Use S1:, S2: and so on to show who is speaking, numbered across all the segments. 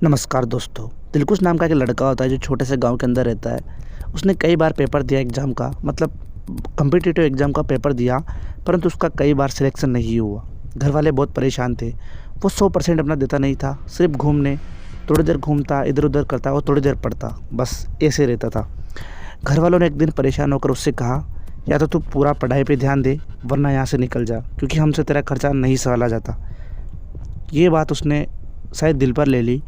S1: नमस्कार दोस्तों। दिलकुश नाम का एक लड़का होता है जो छोटे से गांव के अंदर रहता है। उसने कई बार पेपर दिया एग्ज़ाम का, मतलब कॉम्पिटिटिव एग्ज़ाम का पेपर दिया, परंतु उसका कई बार सिलेक्शन नहीं हुआ। घर वाले बहुत परेशान थे। वो 100% अपना देता नहीं था, सिर्फ घूमने, थोड़ी देर घूमता, इधर-उधर करता और थोड़ी देर पढ़ता, बस ऐसे रहता था। घर वालों ने एक दिन परेशान होकर उससे कहा, या तो तू पूरा पढ़ाई पे ध्यान दे, वरना यहाँ से निकल जा, क्योंकि हमसे तेरा खर्चा नहीं सहाला जाता। ये बात उसने शायद दिल पर ले ली,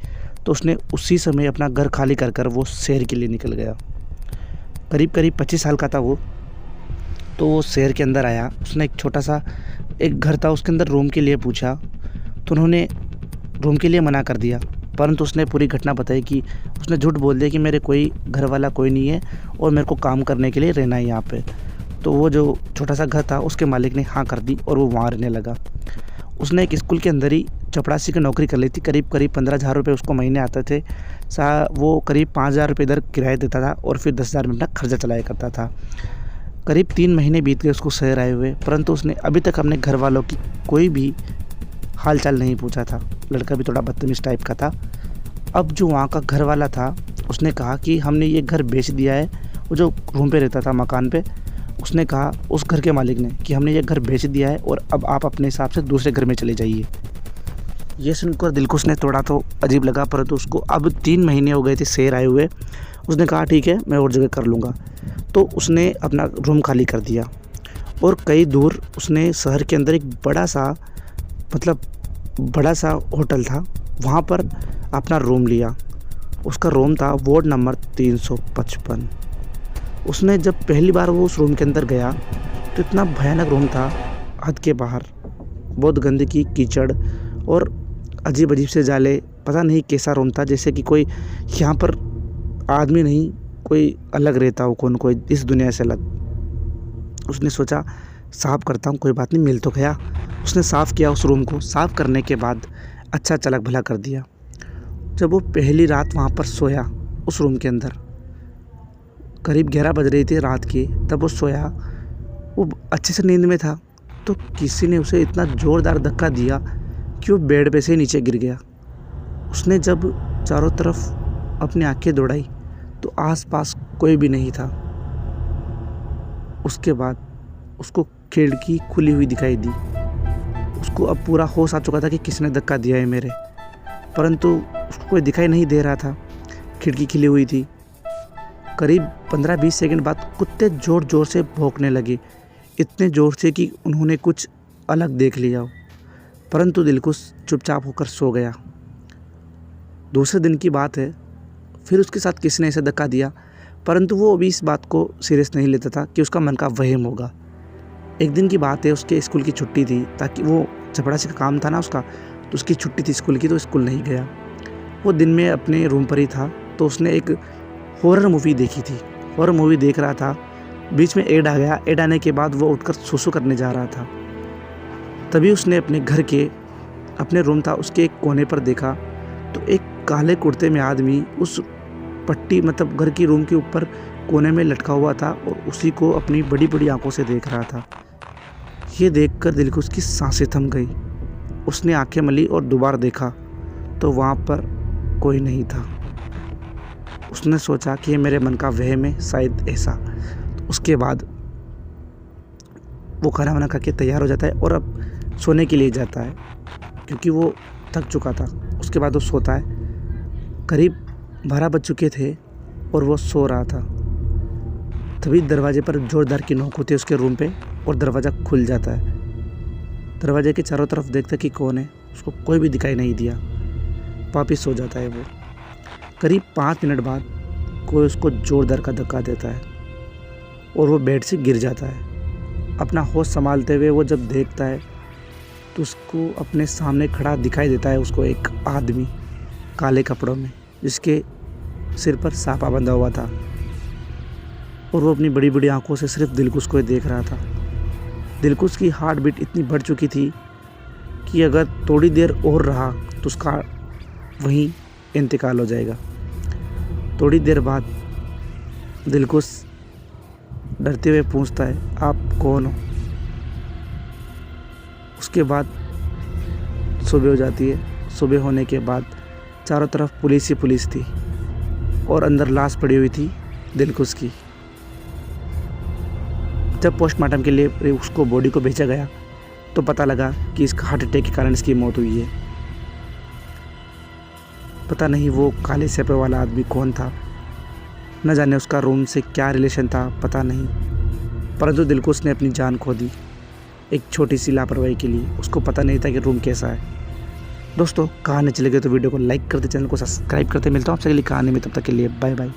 S1: तो उसने उसी समय अपना घर खाली कर कर वो शहर के लिए निकल गया। करीब-करीब 25 साल का था वो। तो वो शहर के अंदर आया। उसने एक छोटा-सा एक घर था, उसके अंदर रूम के लिए पूछा, तो उन्होंने रूम के लिए मना कर दिया। परंतु उसने पूरी घटना बताई कि उसने झूठ बोल दिया कि मेरे कोई घर वाला कोई नहीं है और मेरे को काम करने के लिए रहना है यहाँ पे। तो वो जो छोटा-सा घर था, उसके मालिक ने हाँ कर दी और वो वहाँ रहने लगा। उसने एक स्कूल के अंदर ही चपरासी की नौकरी कर ली थी। करीब-करीब 15,000 रुपये उसको महीने आते थे। वो करीब 5,000 रुपये इधर किराया देता था और फिर 10,000 में अपना खर्चा चलाया करता था। करीब 3 महीने बीत गए उसको शहर आए हुए, परंतु उसने अभी तक अपने घर वालों की कोई भी हाल-चाल नहीं पूछा था। लड़का भी थोड़ा बदतमीज़ टाइप का था। अब जो वहाँ का घर वाला था, उसने कहा कि हमने ये घर बेच दिया है। वो जो रूम पे रहता था, मकान पे, उसने कहा उस घर के मालिक ने कि हमने ये घर बेच दिया है और अब आप अपने हिसाब से दूसरे घर में चले जाइए। ये सुनकर दिलकुश ने थोड़ा तो अजीब लगा, परंतु उसको अब 3 महीने हो गए थे शहर आए हुए। उसने कहा ठीक है, मैं और जगह कर लूँगा। तो उसने अपना रूम खाली कर दिया और कई दूर उसने शहर के अंदर एक मतलब बड़ा सा होटल था, वहाँ पर अपना रूम लिया। उसका रूम था वार्ड नंबर 355। उसने जब पहली बार वो उस रूम के अंदर गया तो इतना भयानक रूम था, हद के बाहर। बहुत गंदगी, कीचड़ और अजीब-अजीब से जाले। पता नहीं कैसा रूम था, जैसे कि कोई यहाँ पर आदमी नहीं, कोई अलग रहता हो, कोई इस दुनिया से अलग। उसने सोचा साफ़ करता हूँ, कोई बात नहीं, मिल तो गया। उसने साफ़ किया उस रूम को। साफ़ करने के बाद अच्छा चलक भला कर दिया। जब वो पहली रात वहाँ पर सोया उस रूम के अंदर, करीब 11 बज रही थी रात की, तब वो सोया। वो अच्छे से नींद में था, तो किसी ने उसे इतना ज़ोरदार धक्का दिया कि वो बेड पे से नीचे गिर गया। उसने जब चारों तरफ अपनी आँखें दौड़ाई तो आस-पास कोई भी नहीं था। उसके बाद उसको खिड़की खुली हुई दिखाई दी। उसको अब पूरा होश आ चुका था कि किसने धक्का दिया है मेरे, परंतु उसको कोई दिखाई नहीं दे रहा था। खिड़की खुली हुई थी। करीब 15-20 सेकंड बाद कुत्ते ज़ोर-ज़ोर से भौंकने लगे, इतने ज़ोर से कि उन्होंने कुछ अलग देख लिया हो। परंतु दिलकुश चुपचाप होकर सो गया। दूसरे दिन की बात है, फिर उसके साथ किसी ने ऐसे धक्का दिया, परंतु वो अभी इस बात को सीरियस नहीं लेता था कि उसका मन का वहम होगा। एक दिन की बात है, उसके स्कूल की छुट्टी थी, ताकि वो चपरासी का काम था ना उसका, तो उसकी छुट्टी थी स्कूल की, तो स्कूल नहीं गया। वो दिन में अपने रूम पर ही था, तो उसने एक हॉरर मूवी देखी थी। हॉरर मूवी देख रहा था, बीच में ऐड आ गया। ऐड आने के बाद वो उठकर सुसु करने जा रहा था। तभी उसने अपने घर के, अपने रूम था उसके एक कोने पर देखा, तो एक काले कुर्ते में आदमी उस पट्टी, मतलब घर की रूम के ऊपर कोने में लटका हुआ था और उसी को अपनी बड़ी-बड़ी आंखों से देख रहा था। ये देखकर दिलकुश की सांसें थम गई। उसने आंखें मली और दोबारा देखा तो वहाँ पर कोई नहीं था। उसने सोचा कि ये मेरे मन का वहम है, शायद ऐसा। तो उसके बाद वो खाना वाना खा के तैयार हो जाता है और अब सोने के लिए जाता है, क्योंकि वो थक चुका था। उसके बाद वो सोता है। करीब 12 बज चुके थे और वो सो रहा था। तभी दरवाजे पर ज़ोरदार की नोक होती है उसके रूम पे और दरवाज़ा खुल जाता है। दरवाजे के चारों तरफ देखता कि कौन है, उसको कोई भी दिखाई नहीं दिया। वापिस सो जाता है वो। करीब 5 मिनट बाद कोई उसको ज़ोरदार का धक्का देता है और वो बेड से गिर जाता है। अपना होश संभालते हुए वो जब देखता है तो उसको अपने सामने खड़ा दिखाई देता है उसको एक आदमी काले कपड़ों में, जिसके सिर पर साफा बंधा हुआ था और वो अपनी बड़ी-बड़ी आंखों से सिर्फ दिलकुश को ही देख रहा था। दिलकुश की हार्ट बीट इतनी बढ़ चुकी थी कि अगर थोड़ी देर और रहा तो उसका वहीं इंतकाल हो जाएगा। थोड़ी देर बाद दिलकुश डरते हुए पूछता है, आप कौन हो? उसके बाद सुबह हो जाती है। सुबह होने के बाद चारों तरफ पुलिस ही पुलिस थी और अंदर लाश पड़ी हुई थी दिलकुश की। जब पोस्टमार्टम के लिए उसको बॉडी को भेजा गया तो पता लगा कि इसका हार्ट अटैक के कारण इसकी मौत हुई है। पता नहीं वो काले सेपे वाला आदमी कौन था, न जाने उसका रूम से क्या रिलेशन था, पता नहीं, परंतु दिलकुश ने अपनी जान खो दी एक छोटी सी लापरवाही के लिए। उसको पता नहीं था कि रूम कैसा है। दोस्तों, कहानी अच्छी लगे तो वीडियो को लाइक करते, चैनल को सब्सक्राइब करते। मिलता हूँ आपसे अगली कहानी में, तब तक के लिए बाय बाय।